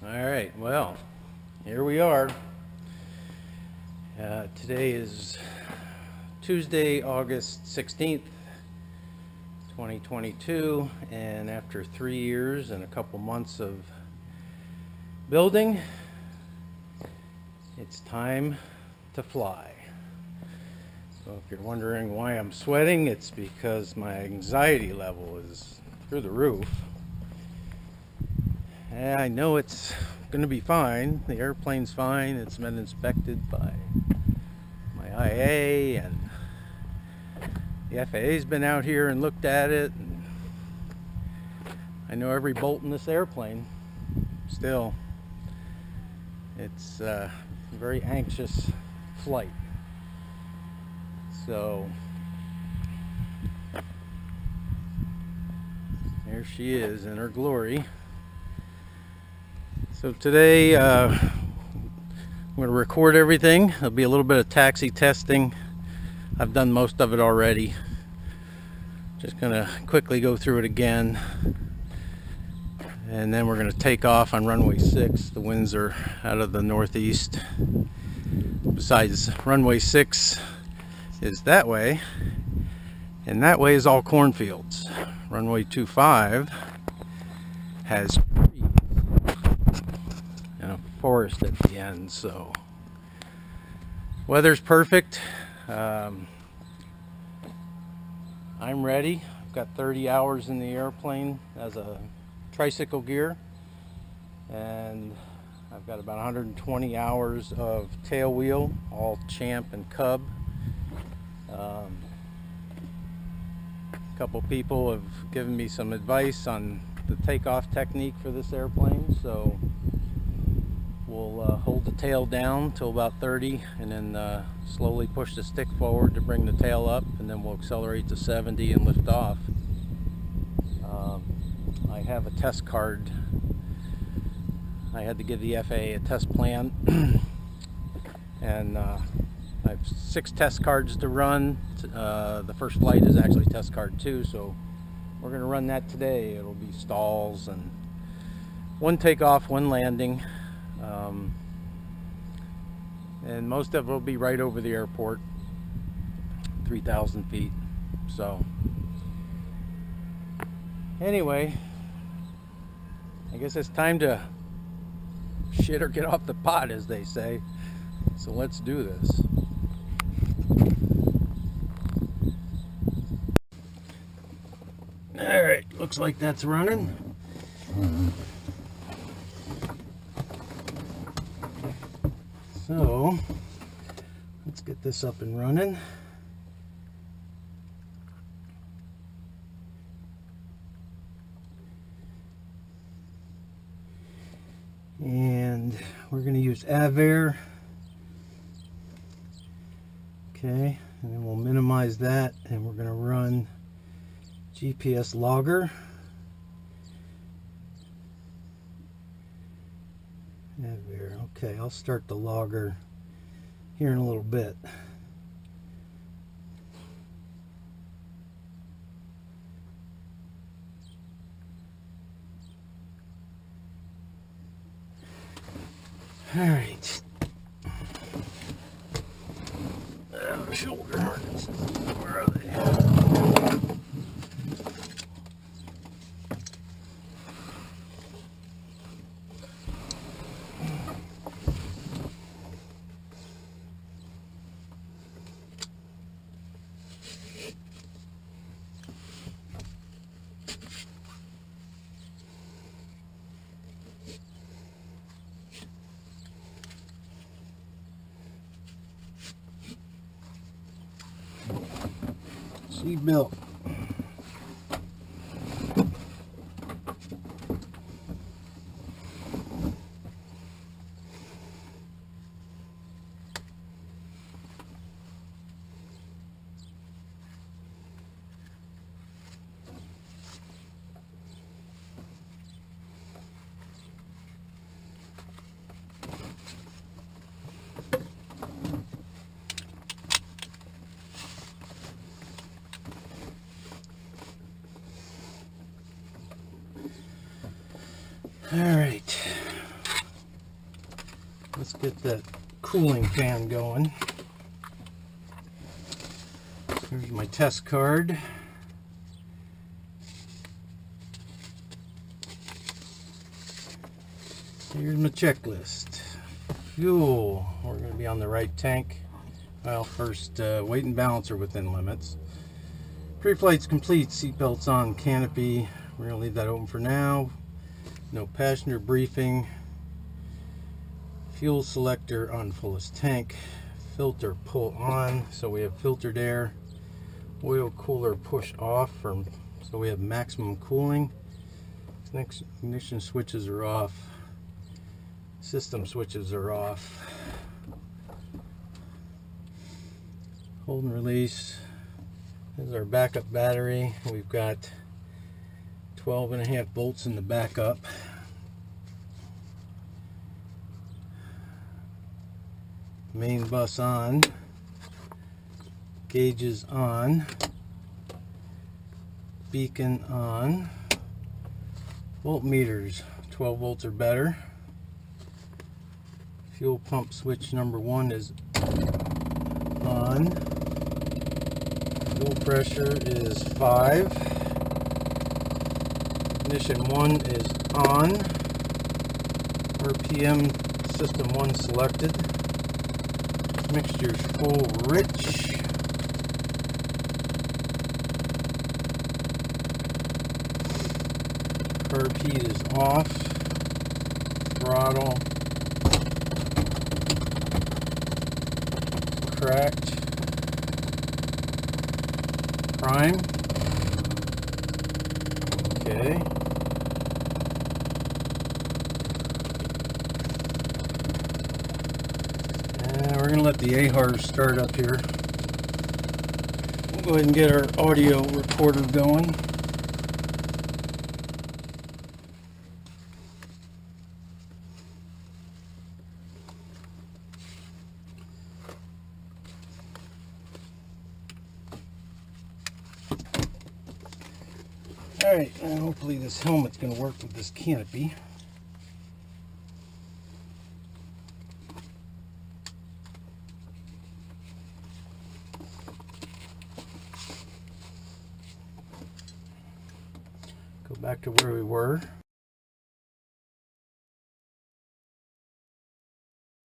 Alright, well, here we are. Today is Tuesday, August 16th, 2022, and after 3 years and a couple months of building, it's time to fly. So if you're wondering why I'm sweating, it's because my anxiety level is through the roof. And I know it's going to be fine. The airplane's fine. It's been inspected by my IA, and the FAA's been out here and looked at it. And I know every bolt in this airplane. Still, it's a very anxious flight. So there she is in her glory. So today I'm going to record everything. There'll be a little bit of taxi testing. I've done most of it already. Just going to quickly go through it again. And then we're going to take off on runway 6. The winds are out of the northeast. Besides, runway 6 is that way. And that way is all cornfields. Runway 25 has forest at the end, so weather's perfect. I'm ready. I've got 30 hours in the airplane as a tricycle gear, and I've got about 120 hours of tail wheel, all champ and cub. A couple people have given me some advice on the takeoff technique for this airplane, so we'll hold the tail down till about 30 and then slowly push the stick forward to bring the tail up, and then we'll accelerate to 70 and lift off. I have a test card. I had to give the FAA a test plan and I have 6 test cards to run. The first flight is actually test card 2, so we're going to run that today. It'll be stalls and 1 takeoff, 1 landing. And most of it will be right over the airport, 3,000 feet. So anyway, I guess it's time to shit or get off the pot, as they say. So let's do this. All right, looks like that's running. So let's get this up and running. And we're going to use Avair. Okay, and then we'll minimize that, and we're going to run GPS logger. Avair. Okay, I'll start the logger here in a little bit. All right. Shoulder harnesses. Where are they? Seatbelt. All right. Let's get that cooling fan going. Here's my test card. Here's my checklist. Fuel, we're going to be on the right tank. Well, first, weight and balance are within limits. Pre-flight's complete, seatbelts on, canopy. We're going to leave that open for now. No passenger briefing. Fuel selector on fullest tank. Filter pull on, so we have filtered air. Oil cooler push off, so we have maximum cooling. Next, ignition switches are off. System switches are off. Hold and release. This is our backup battery. We've got 12.5 volts in the backup. Main bus on. Gauges on. Beacon on. Voltmeters, 12 volts or better. Fuel pump switch number 1 is on. Fuel pressure is 5. Ignition 1 is on. RPM system 1 selected. Mixture's full rich. Carb heat is off. Throttle cracked. Prime. Okay. And we're going to let the AHRS start up here. We'll go ahead and get our audio recorder going. Alright, and hopefully this helmet's going to work with this canopy. Go back to where we were.